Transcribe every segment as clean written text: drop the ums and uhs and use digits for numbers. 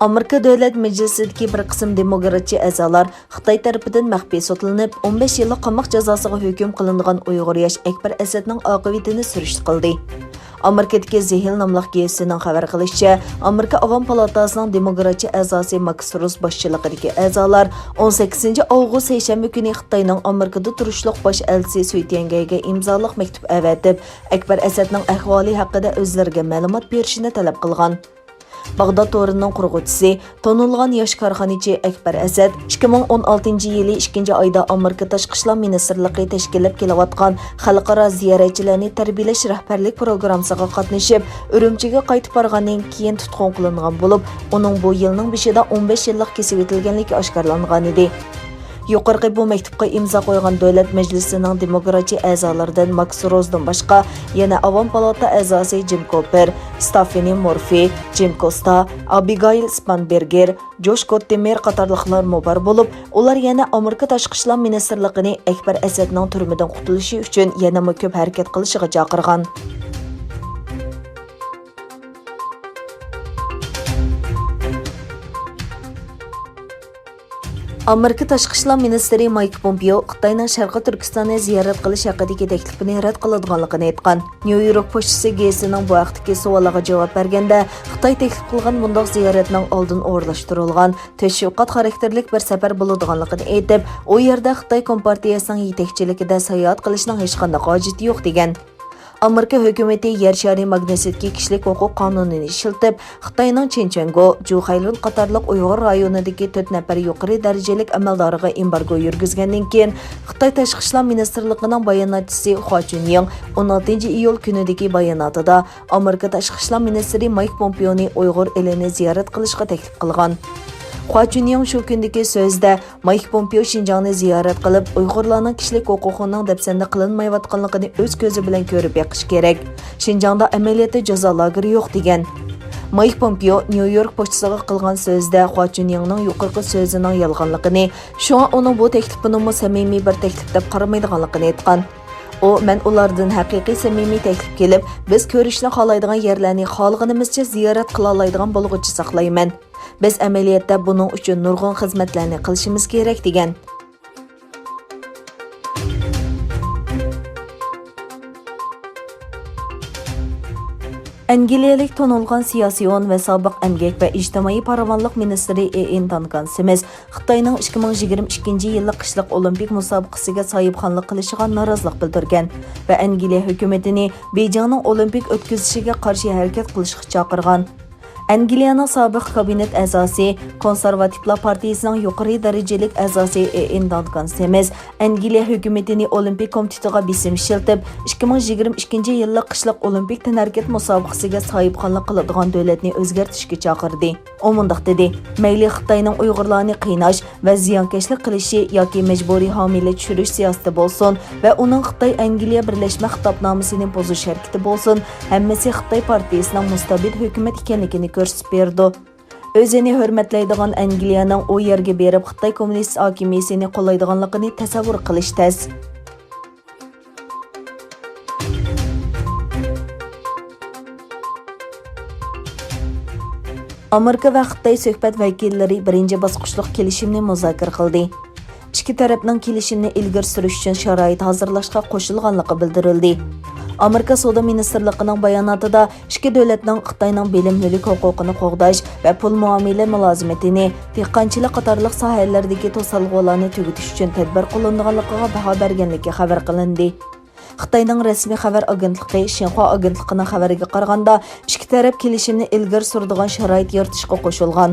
Amerika Davlat Majlisidagi bir qism demokratchi a'zolar Xitoy tarafidan maxfiy sotlanib, 15 yillik qamoq jazosiga hukm qilingan Uyg'ur yosh Akbar Asadning oqibatini surishti qildi. Amerikadagi Zehil nomli gazetining xabar qilishicha, Amerika Avom palatasining demokratchi a'zosi Max Ross boshchiligidagi a'zolar 18-avgust seshanba kuni Xitoyning Amerikada turishliq bosh elchisi Sui Tiangayga imzoliq maktub avatib, Akbar Asadning ahvoli haqida o'zlariga ma'lumot berishini talab qilgan. Bag'dod to'rining qurg'uvchisi, tonilgan yosh korxonachi Akbar Asad 2016-yili 2-oyda Amerika Tashqi ishlar ministrligi tashkillab kelayotgan xalqaro ziyoratchilarni tarbiyalash rahbarlik programmasiga qatnashib, Urumchiga qaytib borgandan keyin tutqun qilingan bo'lib, uning bu yilning beshida 15 yillik kesib etilganligi oshkorlangan edi. Yuqorqi bu maktubga imzo qo'ygan Davlat Majlisining demokratchi a'zolaridan Max Rossdan boshqa yana Avom palata a'zosi Jim Cooper, Stephanie Murphy, Jim Costa, Abigail Spanberger, Josh Kottemer qatorliqlar mubar bo'lib, ular yana Amerika Tashqi ishlar ministrligini Akbar Asadning turmadan qutulishi uchun yana ko'p harakat qilishiga chaqirgan. Amerika Tashqi ishlar ministri Mike Pompeo Xitoyning Sharqi Turkistonni ziyorat qilish haqidagi taklifini rad qiladiganligini aytgan. New York pochtasi gazetining bu vaqtdagi savoliga javob berganda, Xitoy taklif qilgan bunday ziyoratning oldin o'rlashtirilgan, tashviqot xarakterlik bir safar bo'ladiganligini aytib, u yerda Xitoy kompartiyasining yetakchiligida sayohat qilishning hech qanday hojati yo'q degan. Amerika hukumati yer shari magnitsidagi kishilik huquq qonunini ishlatib, Xitoyning Chenchenggo, Juhaylun qatorliq Uyg'ur rayonidagi 4 nafar yuqori darajalik amaldoriga embargo yurgizgandan keyin, Xitoy Tashqi ishlar ministrligining bayonotchisi Hua Chunying 16-iyul kunidagi bayonotida Amerika Tashqi ishlar ministri Mike Pompeoni Uyg'ur elini ziyorat qilishga taklif qilgan. Hua Chunying shu kundagi so'zda Mike Pompeo Xinjiangni ziyorat qilib, Uyg'urlarning kishilik huquqining dafsanda qilinmayotganligini o'z ko'zi bilan ko'rib beqish kerak. Xinjiangda amaliyotda jazo lageri yo'q degan. Mike Pompeo New York pochtasiga qilgan so'zda Hua Chunyingning yuqorqi so'zining yolg'onligini, shunga uning bu taklifini samimiy bir taklif deb qaramaydiganligini aytgan. O, men ulardan haqiqiy samimiy taklif kelib, biz ko'rishni xohlaydigan yerlarni xohlaganimizcha ziyorat qila oladigan bo'lg'uchi saqlayman. Biz amaliyotda buning uchun nurg'un xizmatlarni qilishimiz kerak degan. Angliyalik tonilgan siyosiyon va sobiq emgak va ijtimoiy farovonlik ministri Ian Duncan Smith Xitoyning 2022-yillik qishliq olimpik musobaqasiga sohibxonlik qilishiga norozilik bildirgan va Angliya hukumatini Bejingning olimpik o'tkazishiga qarshi harakat qilishga chaqirgan. Angliyaning sobiq kabinet a'zosi, Konservativlar partiyasining yuqori darajalik a'zosi Ian Duncan Smith Angliya hukumatini olimpik komitetiga besim ishlatib, 2022-yillik qishliq olimpik tanarkat musobaqasiga sohibxonlik qiladigan davlatni o'zgartirishga chaqirdi. U mundaq dedi: "Mayli Xitoyning Uyg'urlarni qiynash va ziyonkashlik qilishi yoki majburiy homila tushirish siyosati bo'lsin va uning Xitoy Angliya birlashma xitobnomasining buzish harakati bo'lsin, hammasi Xitoy partiyasining mustabid hukumat ekanligini ko'rsatib berdi. O'zini hurmatlaydigan Angliyaning u yerga berib Xitoy kommunist hokimiyatini qo'llaydiganligini tasavvur qilish tez." Amerika va Xitoy suhbat vakillari birinchi bosqichlik kelishimni muzokara qildi. Ikki tarafning kelishimni ilgari surish uchun sharoit hozirlashga qo'shilganligi bildirildi. Amerika Savdo ministrligining bayonotida ikki davlatning Xitoyning bilim mulk huquqini qo'g'dash va pul muomala mulozimatini, dehqonchilik qatorliq sohalardagi to'salg'ularni tugatish uchun tadbir qo'llanganligiga baho berganligi xabar qilindi. Xitoyning rasmiy xabar agentligi Xinhua agentligining xabariga qaraganda, ikki taraf kelishimni ilgari suradigan sharoit yaratishga qo'shilgan.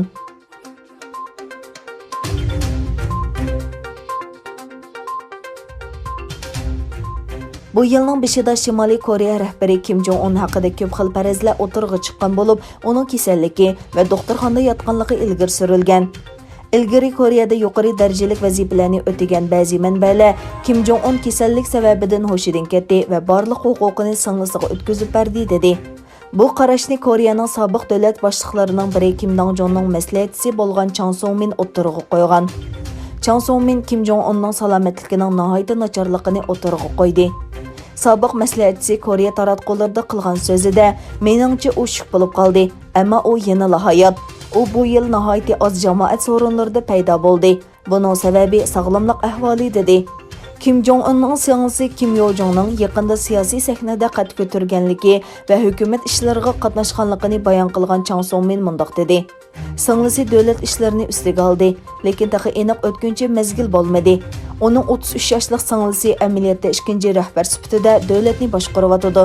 Bu yilning beshida Shimoliy Koreya rahbari Kim Jong-un haqida ko'p xil farazlar o'tirg'i chiqqan bo'lib, uning kasalligi va doktorxonada yotganligi ilgari surilgan. Ilgari Koreyada yuqori darajalik vazifalarni o'tagan ba'zi manbalar Kim Jong-un kasallik sababidan hushidan ketdi va barliq huquqini singlisiga o'tkazib berdi dedi. Bu qarashni Koreyaning sobiq davlat boshliqlarining biri Kim Dong-jongning maslahatchisi bo'lgan Chang Song-min o'tirg'i qo'ygan. Chang Song-min Kim Jong-unning salomatligining nihoyatda nacharligini o'tirg'i qo'ydi. Sobiq maslahatchisi Koreya taratqularida qilgan so'zida, "Meningcha u shuk bo'lib qoldi, ammo u yana hayot. u bu yil nihoyatda oz jamoat so'rinlarida paydo bo'ldi. Buning sababi sog'lomlik ahvoli dedi. Kim Jong-unning singlisi Kim Yo-jongning yaqinda siyosiy sahnada qad ko'targanligi va hukumat ishlariga qatnashganligini bayon qilgan Chang Song-min mundaq dedi. Singlisi davlat ishlarini ustiga oldi, lekin taxi aniq o'tguncha mezgil bo'lmadi. Uning 33 yoshli singlisi amaliyotda ikkinchi rahbar sifatida davlatni boshqaryotdi.